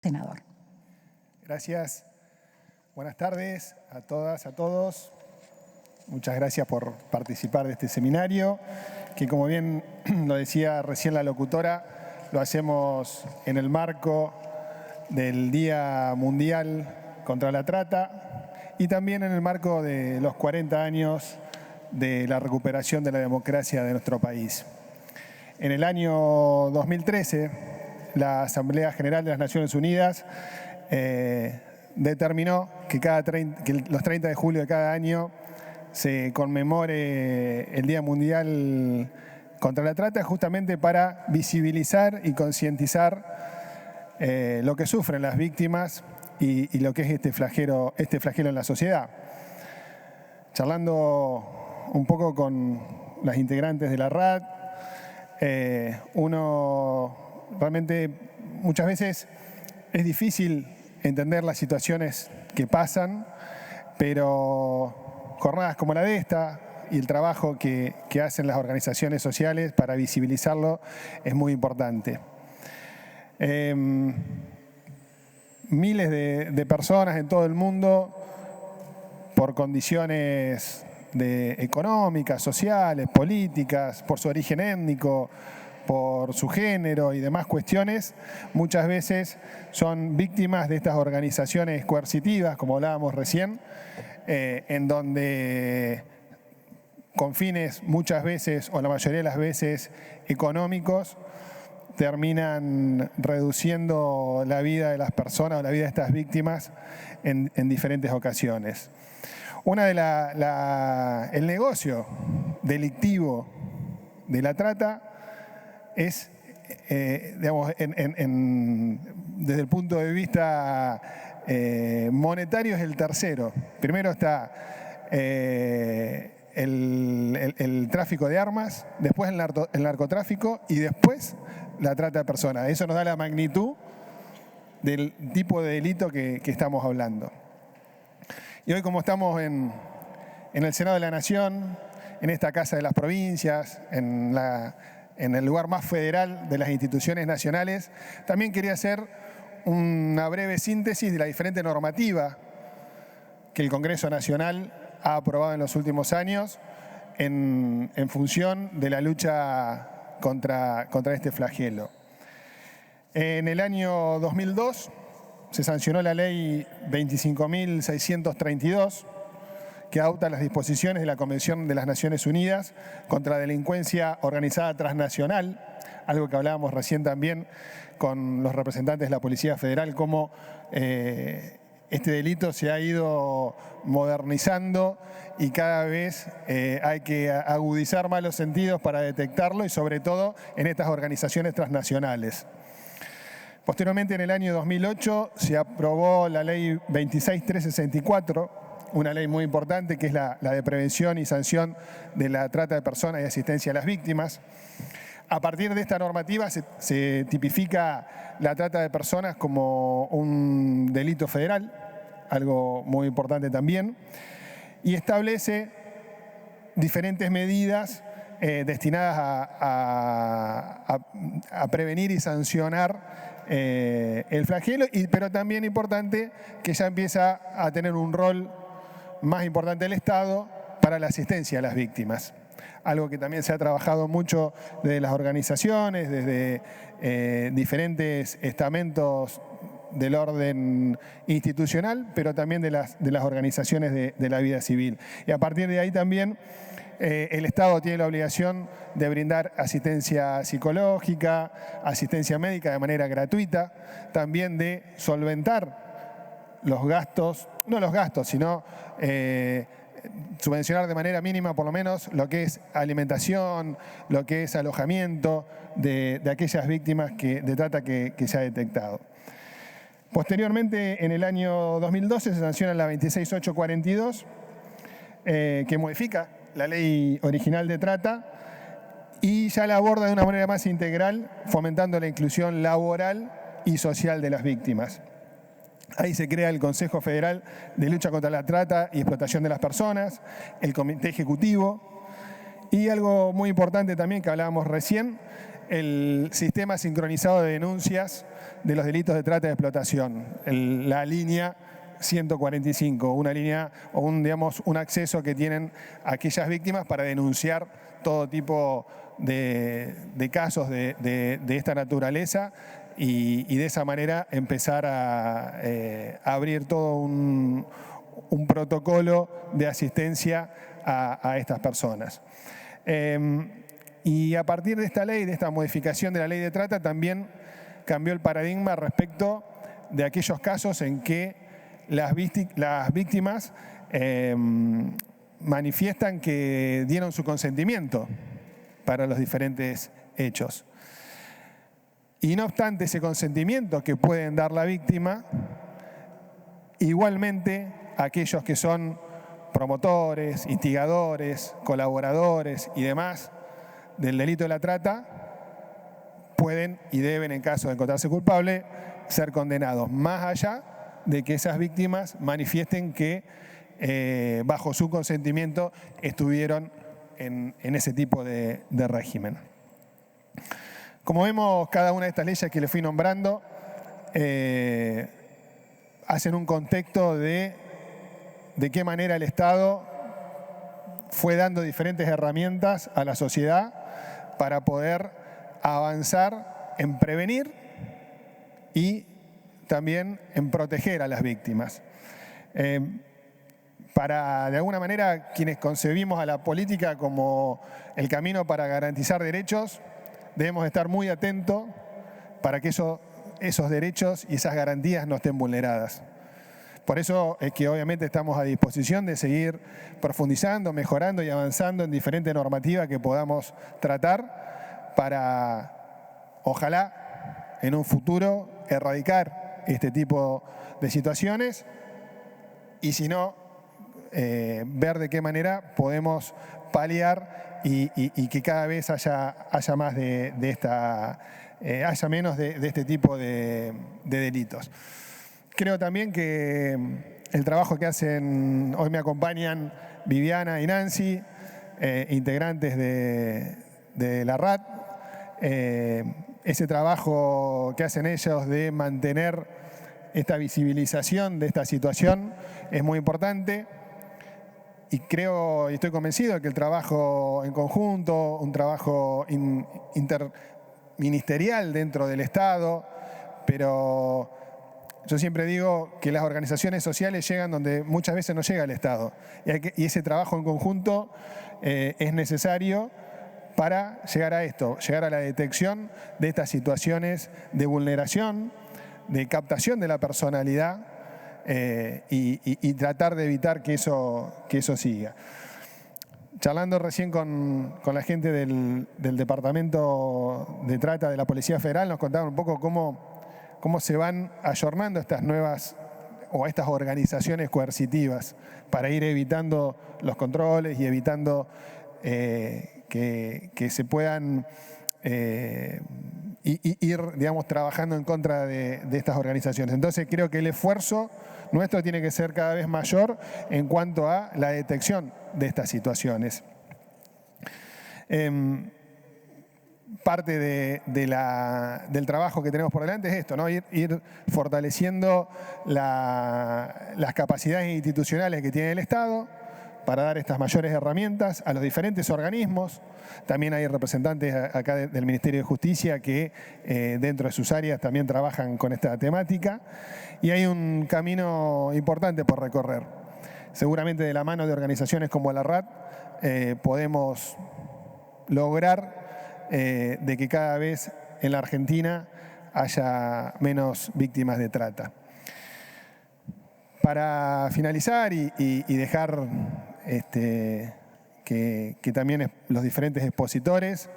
Senador. Gracias. Buenas tardes a todas, a todos. Muchas gracias por participar de este seminario, que como bien lo decía recién la locutora, lo hacemos en el marco del Día Mundial contra la Trata y también en el marco de los 40 años de la recuperación de la democracia de nuestro país. En el año 2013, la Asamblea General de las Naciones Unidas determinó que los 30 de julio de cada año se conmemore el Día Mundial contra la Trata, justamente para visibilizar y concientizar lo que sufren las víctimas y lo que es este flagelo en la sociedad. Charlando un poco con las integrantes de la RAD, realmente muchas veces es difícil entender las situaciones que pasan, pero jornadas como la de esta y el trabajo que hacen las organizaciones sociales para visibilizarlo es muy importante. Miles de personas en todo el mundo, por condiciones económicas, sociales, políticas, por su origen étnico, por su género y demás cuestiones, muchas veces son víctimas de estas organizaciones coercitivas, como hablábamos recién, en donde con fines muchas veces, o la mayoría de las veces económicos, terminan reduciendo la vida de las personas o la vida de estas víctimas en diferentes ocasiones. El negocio delictivo de la trata es, desde el punto de vista monetario, es el tercero. Primero está el tráfico de armas, después el narcotráfico y después la trata de personas. Eso nos da la magnitud del tipo de delito que estamos hablando. Y hoy, como estamos en el Senado de la Nación, en esta Casa de las Provincias, en el lugar más federal de las instituciones nacionales, también quería hacer una breve síntesis de la diferente normativa que el Congreso Nacional ha aprobado en los últimos años en función de la lucha contra este flagelo. En el año 2002 se sancionó la ley 25.632, que adopta las disposiciones de la Convención de las Naciones Unidas contra la delincuencia organizada transnacional, algo que hablábamos recién también con los representantes de la Policía Federal, cómo este delito se ha ido modernizando y cada vez hay que agudizar más los sentidos para detectarlo y sobre todo en estas organizaciones transnacionales. Posteriormente, en el año 2008, se aprobó la ley 26.364, una ley muy importante que es la de prevención y sanción de la trata de personas y asistencia a las víctimas. A partir de esta normativa se tipifica la trata de personas como un delito federal, algo muy importante también, y establece diferentes medidas destinadas a prevenir y sancionar el flagelo, pero también importante que ya empieza a tener un rol más importante el Estado para la asistencia a las víctimas. Algo que también se ha trabajado mucho desde las organizaciones, desde diferentes estamentos del orden institucional, pero también de las organizaciones de la vida civil. Y a partir de ahí también el Estado tiene la obligación de brindar asistencia psicológica, asistencia médica de manera gratuita, también de solventar los gastos, no los gastos, sino subvencionar de manera mínima por lo menos lo que es alimentación, lo que es alojamiento de aquellas víctimas de trata que se ha detectado. Posteriormente, en el año 2012, se sanciona la 26.842, que modifica la ley original de trata y ya la aborda de una manera más integral, fomentando la inclusión laboral y social de las víctimas. Ahí se crea el Consejo Federal de Lucha contra la Trata y Explotación de las Personas, el Comité Ejecutivo y algo muy importante también que hablábamos recién, el sistema sincronizado de denuncias de los delitos de trata y explotación, la línea 145, una línea o un acceso que tienen aquellas víctimas para denunciar todo tipo de casos de esta naturaleza y de esa manera empezar a abrir todo un protocolo de asistencia a estas personas. Y a partir de esta ley, de esta modificación de la ley de trata, también cambió el paradigma respecto de aquellos casos en que las víctimas manifiestan que dieron su consentimiento para los diferentes hechos. Y no obstante ese consentimiento que pueden dar la víctima, igualmente aquellos que son promotores, instigadores, colaboradores y demás del delito de la trata pueden y deben, en caso de encontrarse culpable, ser condenados, más allá de que esas víctimas manifiesten que bajo su consentimiento estuvieron en ese tipo de régimen. Como vemos, cada una de estas leyes que les fui nombrando hacen un contexto de qué manera el Estado fue dando diferentes herramientas a la sociedad para poder avanzar en prevenir y también en proteger a las víctimas. Para, de alguna manera, quienes concebimos a la política como el camino para garantizar derechos, debemos estar muy atentos para que esos derechos y esas garantías no estén vulneradas. Por eso es que obviamente estamos a disposición de seguir profundizando, mejorando y avanzando en diferentes normativas que podamos tratar para, ojalá, en un futuro, erradicar este tipo de situaciones y si no, ver de qué manera podemos paliar y que cada vez haya más haya menos de este tipo de delitos. Creo también que el trabajo que hacen, hoy me acompañan Viviana y Nancy, integrantes de la RAT, ese trabajo que hacen ellos de mantener esta visibilización de esta situación es muy importante y creo y estoy convencido de que el trabajo en conjunto, un trabajo interministerial dentro del Estado, pero yo siempre digo que las organizaciones sociales llegan donde muchas veces no llega el Estado y ese trabajo en conjunto es necesario para llegar a esto, llegar a la detección de estas situaciones de vulneración, de captación de la personalidad y tratar de evitar que eso siga. Charlando recién con la gente del Departamento de Trata de la Policía Federal, nos contaban un poco cómo se van ayornando estas nuevas o estas organizaciones coercitivas para ir evitando los controles y evitando que se puedan ir, digamos, trabajando en contra de estas organizaciones. Entonces creo que el esfuerzo nuestro tiene que ser cada vez mayor en cuanto a la detección de estas situaciones. Parte del trabajo que tenemos por delante es esto, ¿no? Ir fortaleciendo las capacidades institucionales que tiene el Estado para dar estas mayores herramientas a los diferentes organismos. También hay representantes acá del Ministerio de Justicia que dentro de sus áreas también trabajan con esta temática y hay un camino importante por recorrer. Seguramente de la mano de organizaciones como la RAT podemos lograr de que cada vez en la Argentina haya menos víctimas de trata. Para finalizar y dejar que también los diferentes expositores,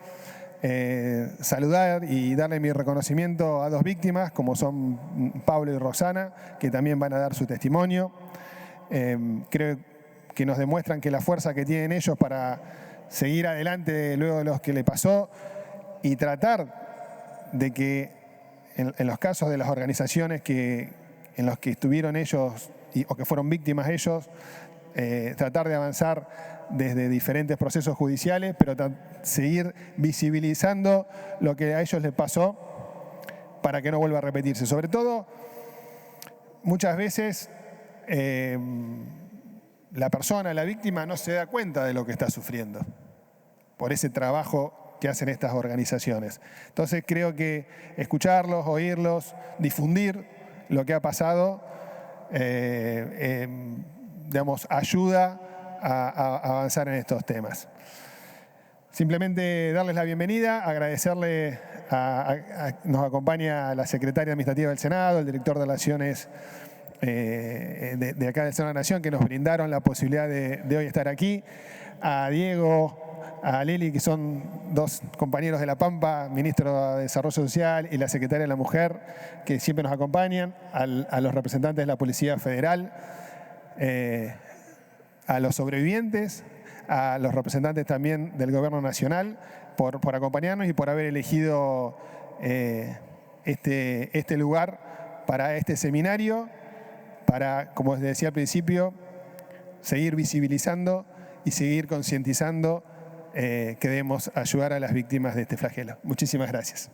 saludar y darle mi reconocimiento a dos víctimas, como son Pablo y Roxana, que también van a dar su testimonio. Creo que nos demuestran que la fuerza que tienen ellos para seguir adelante luego de lo que le pasó y tratar de que en los casos de las organizaciones en los que estuvieron ellos o que fueron víctimas ellos, tratar de avanzar desde diferentes procesos judiciales, pero seguir visibilizando lo que a ellos les pasó para que no vuelva a repetirse. Sobre todo, muchas veces la persona, la víctima, no se da cuenta de lo que está sufriendo por ese trabajo que hacen estas organizaciones. Entonces creo que escucharlos, oírlos, difundir lo que ha pasado, digamos, ayuda a avanzar en estos temas. Simplemente darles la bienvenida, agradecerle nos acompaña la secretaria administrativa del Senado, el director de Relaciones de acá del Senado de la Nación, que nos brindaron la posibilidad de hoy estar aquí, a Diego, a Lili, que son dos compañeros de La Pampa, ministro de Desarrollo Social, y la secretaria de la Mujer, que siempre nos acompañan, a los representantes de la Policía Federal, a los sobrevivientes, a los representantes también del Gobierno Nacional, por acompañarnos y por haber elegido este lugar para este seminario, para, como les decía al principio, seguir visibilizando y seguir concientizando que debemos ayudar a las víctimas de este flagelo. Muchísimas gracias.